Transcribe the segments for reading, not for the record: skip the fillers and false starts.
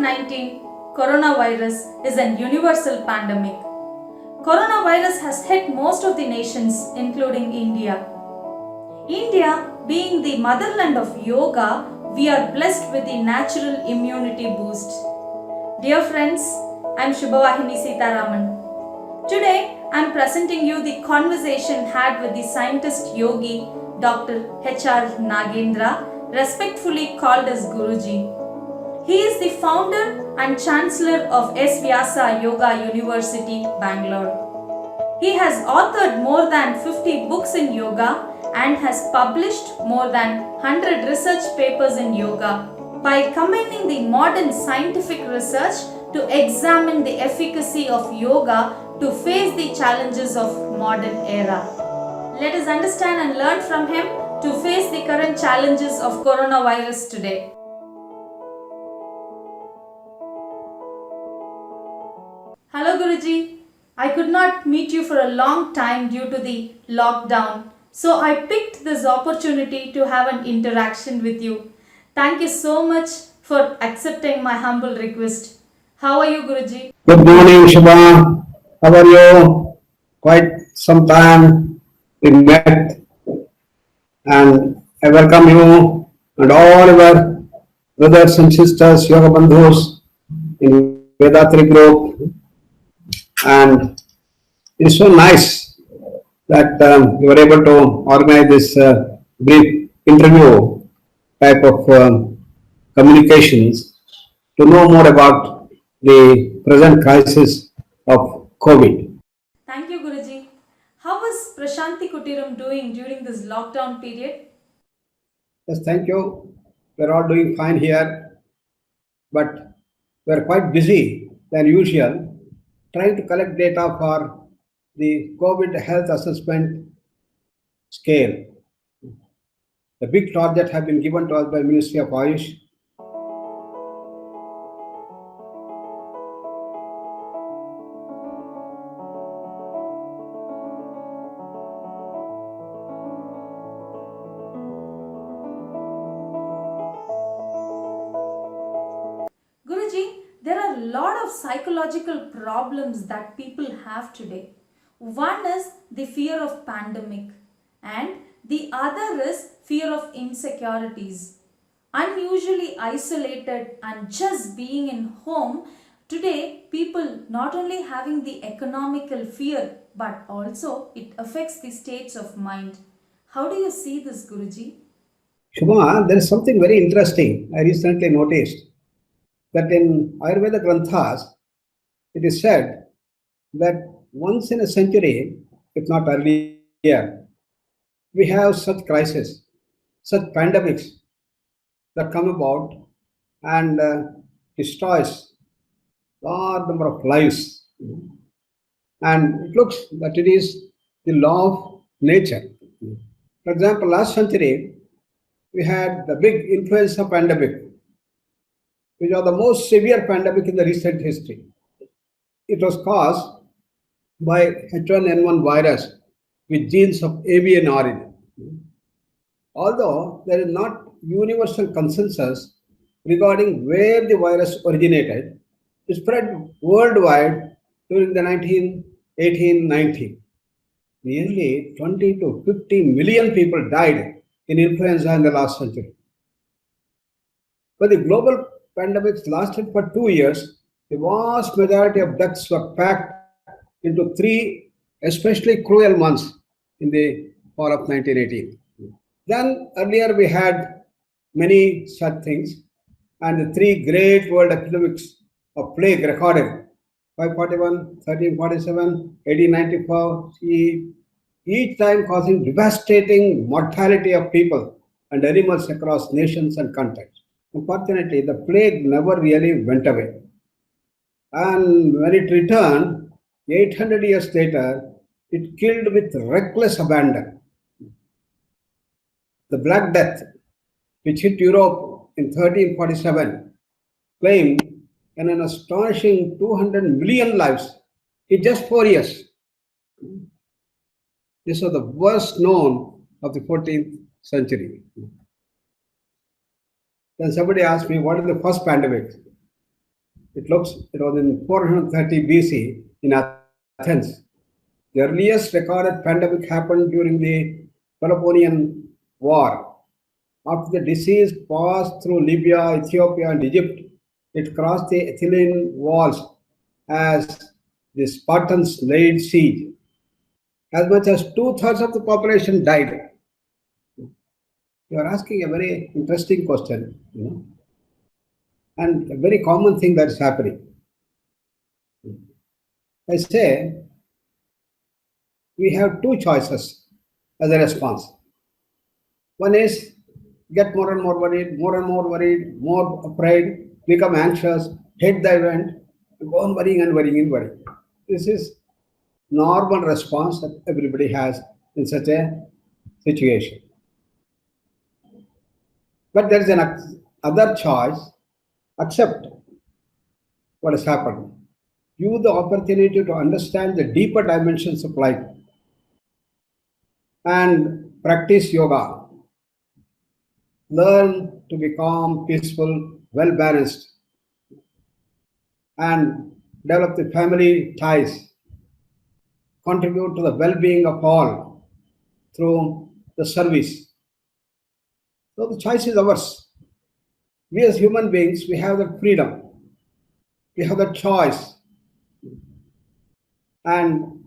COVID-19 coronavirus is a universal pandemic. Coronavirus has hit most of the nations, including India. India, being the motherland of yoga, we are blessed with the natural immunity boost. Dear friends, I am Shubhavahini Sitaraman. Today, I am presenting you the conversation had with the scientist Yogi, Dr.H.R.Nagendra, respectfully called as Guruji. He is the founder and Chancellor of Svyasa Yoga University, Bangalore. He has authored more than 50 books in yoga and has published more than 100 research papers in yoga. By combining the modern scientific research to examine the efficacy of yoga to face the challenges of modern era. Let us understand and learn from him to face the current challenges of coronavirus today. Hello Guruji, I could not meet you for a long time due to the lockdown. So I picked this opportunity to have an interaction with you. Thank you so much for accepting my humble request. How are you Guruji? Good morning Shubha. How are you? Quite some time we met and I welcome you and all our brothers and sisters, yoga bandhus in Vedatri group. And it's so nice that you were able to organize this brief interview type of communications to know more about the present crisis of COVID. Thank you Guruji. How was Prashanti Kutiram doing during this lockdown period? Yes, thank you. We're all doing fine here, but we're quite busy than usual trying to collect data for the COVID health assessment scale. The big target have been given to us by Ministry of AYUSH. Guruji, there are a lot of psychological problems that people have today. One is the fear of pandemic and the other is fear of insecurities. Unusually isolated and just being in home, today people not only having the economical fear but also it affects the states of mind. How do you see this Guruji? Shubha, there is something very interesting I recently noticed that in Ayurveda Granthas, it is said that once in a century, if not earlier, we have such crises, such pandemics that come about and destroys large number of lives. And it looks that it is the law of nature. For example, last century, we had the big influenza pandemic, which was the most severe pandemic in the recent history. It was caused by H1N1 virus with genes of avian origin. Although there is not universal consensus regarding where the virus originated, it spread worldwide during the 1890. Nearly 20 to 50 million people died in influenza in the last century. But the global pandemics lasted for 2 years. The vast majority of deaths were packed into 3 especially cruel months in the fall of 1918. Then earlier we had many such things and the 3 great world epidemics of plague recorded 541, 1347, 1894, each time causing devastating mortality of people and animals across nations and countries. Unfortunately, the plague never really went away. And when it returned, 800 years later, it killed with reckless abandon. The Black Death, which hit Europe in 1347, claimed an astonishing 200 million lives in just 4 years. This was the worst known of the 14th century. Then somebody asked me, what is the first pandemic? It was in 430 BC in Athens. The earliest recorded pandemic happened during the Peloponnesian War. After the disease passed through Libya, Ethiopia, and Egypt, it crossed the Athenian walls as the Spartans laid siege. As much as two-thirds of the population died. You are asking a very interesting question, and a very common thing that is happening. I say we have two choices as a response. One is get more and more worried, more afraid, become anxious, hate the event, go on worrying and worrying and worrying. This is normal response that everybody has in such a situation. But there is an other choice. Accept what has happened. Use the opportunity to understand the deeper dimensions of life and practice yoga. Learn to be calm, peaceful, well-balanced, and develop the family ties. Contribute to the well-being of all through the service. So the choice is ours. We as human beings, we have the freedom. We have the choice. And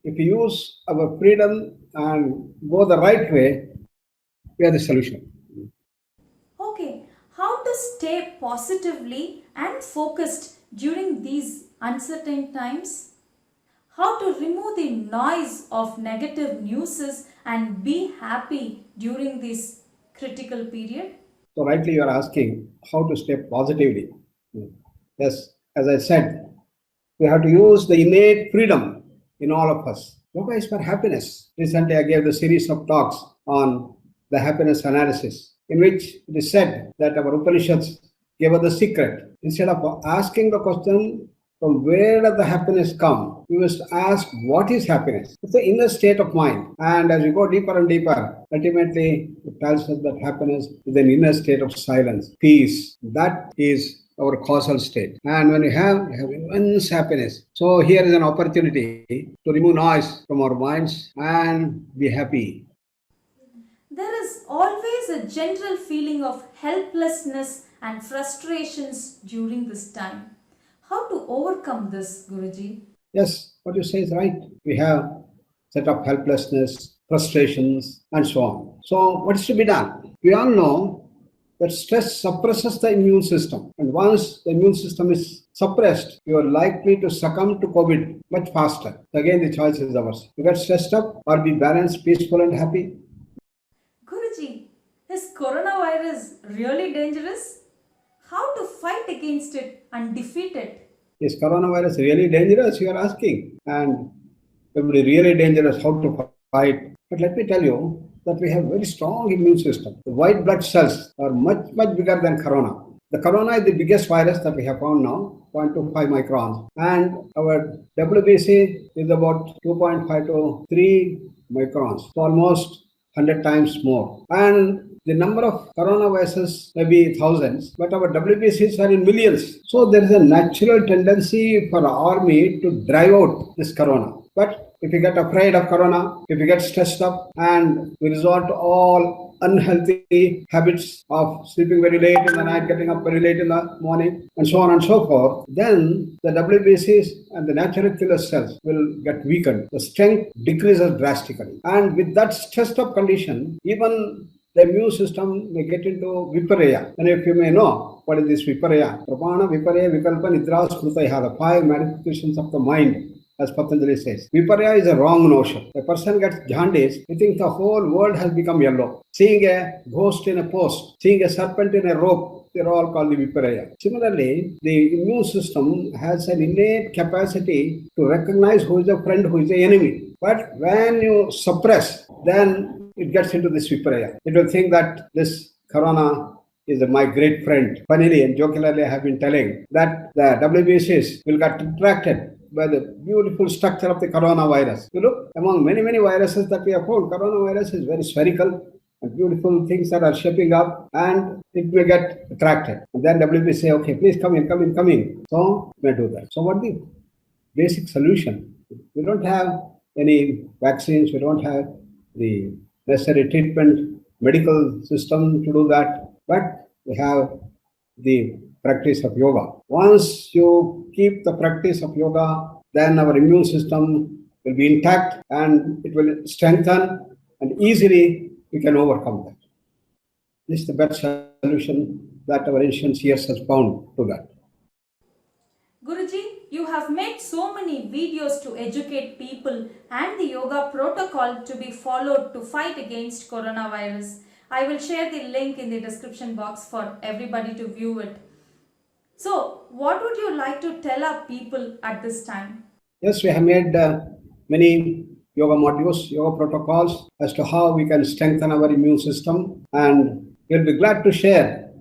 if we use our freedom and go the right way, we are the solution. Okay, how to stay positively and focused during these uncertain times? How to remove the noise of negative news and be happy during this critical period? So rightly you are asking how to stay positively. Yes, as I said, we have to use the innate freedom in all of us. Yoga is for happiness. Recently I gave the series of talks on the happiness analysis, in which it is said that our Upanishads gave us the secret. Instead of asking the question, from where does the happiness come? We must ask, what is happiness? It's the inner state of mind. And as we go deeper and deeper, ultimately it tells us that happiness is an inner state of silence, peace. That is our causal state. And when we have immense happiness. So here is an opportunity to remove noise from our minds and be happy. There is always a general feeling of helplessness and frustrations during this time. How to overcome this, Guruji? Yes, what you say is right. We have set of helplessness, frustrations, and so on. So what is to be done? We all know that stress suppresses the immune system. And once the immune system is suppressed, you are likely to succumb to COVID much faster. Again, the choice is ours. You get stressed up or be balanced, peaceful, and happy. Guruji, is coronavirus really dangerous? How to fight against it and defeat it? Is coronavirus really dangerous? You are asking. And it will be really dangerous how to fight. But let me tell you that we have very strong immune system. The white blood cells are much bigger than corona. The corona is the biggest virus that we have found now, 0.25 microns. And our WBC is about 2.5 to 3 microns. So almost 100 times more. And the number of coronaviruses may be thousands, but our WBCs are in millions. So there is a natural tendency for our army to drive out this corona. But if you get afraid of corona, if you get stressed up and we resort to all unhealthy habits of sleeping very late in the night, getting up very late in the morning, and so on and so forth, then the WBCs and the natural killer cells will get weakened. The strength decreases drastically. And with that stressed up condition, even the immune system may get into viparya. And if you may know, what is this viparya? Prapana, viparya, vikalpa, nidra, smrutaya, the 5 manifestations of the mind, as Patanjali says. Viparya is a wrong notion. A person gets jaundice, he thinks the whole world has become yellow. Seeing a ghost in a post, seeing a serpent in a rope, they're all called the viparya. Similarly, the immune system has an innate capacity to recognize who is a friend, who is the enemy. But when you suppress, then it gets into this viparya. It will think that this corona is my great friend. Funnily and jokingly, I have been telling that the WBCs will get attracted by the beautiful structure of the coronavirus. You look, among many viruses that we have found, coronavirus is very spherical and beautiful things that are shaping up, and it may get attracted. And then WP say, okay, please come in, come in, come in. So may do that. So what the basic solution? We don't have any vaccines, we don't have the necessary treatment, medical system to do that, but we have the practice of yoga. Once you keep the practice of yoga, then our immune system will be intact and it will strengthen, and easily we can overcome that. This is the best solution that our ancient seers has found to that. Guruji, you have made so many videos to educate people and the yoga protocol to be followed to fight against coronavirus. I will share the link in the description box for everybody to view it. So, what would you like to tell our people at this time? Yes, we have made many yoga modules, yoga protocols as to how we can strengthen our immune system, and we'll be glad to share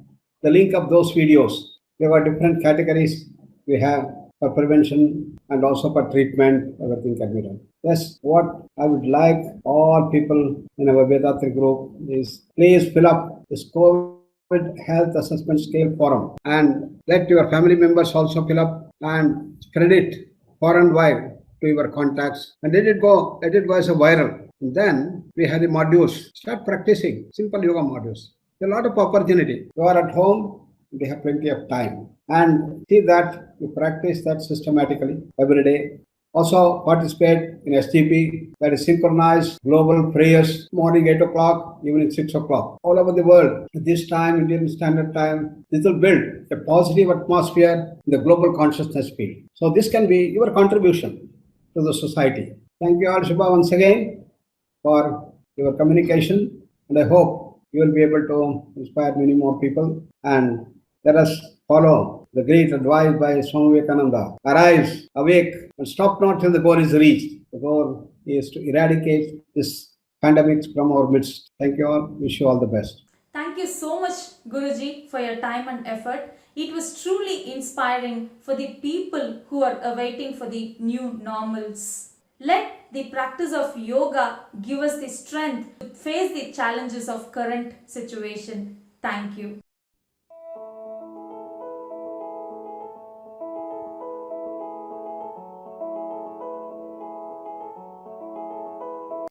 the link of those videos. There are different categories we have for prevention and also for treatment. Everything can be done. Yes, what I would like all people in our Vedatri group is please fill up this COVID Health Assessment Scale Forum and let your family members also fill up and spread it far and wide to your contacts, and let it go as a viral. And then we have the modules. Start practicing simple yoga modules. There's a lot of opportunity. You are at home, we have plenty of time. And see that you practice that systematically every day. Also participate in STP, that is synchronized global prayers, morning 8 o'clock, evening 6 o'clock. All over the world, at this time, Indian Standard Time, this will build a positive atmosphere in the global consciousness field. So this can be your contribution to the society. Thank you all, Shubha, once again for your communication, and I hope you will be able to inspire many more people. And let us follow the great advice by Swami Vivekananda. Arise, awake, and stop not till the goal is reached. The goal is to eradicate this pandemic from our midst. Thank you all. Wish you all the best. Thank you so much, Guruji, for your time and effort. It was truly inspiring for the people who are awaiting for the new normals. Let the practice of yoga give us the strength to face the challenges of current situation. Thank you.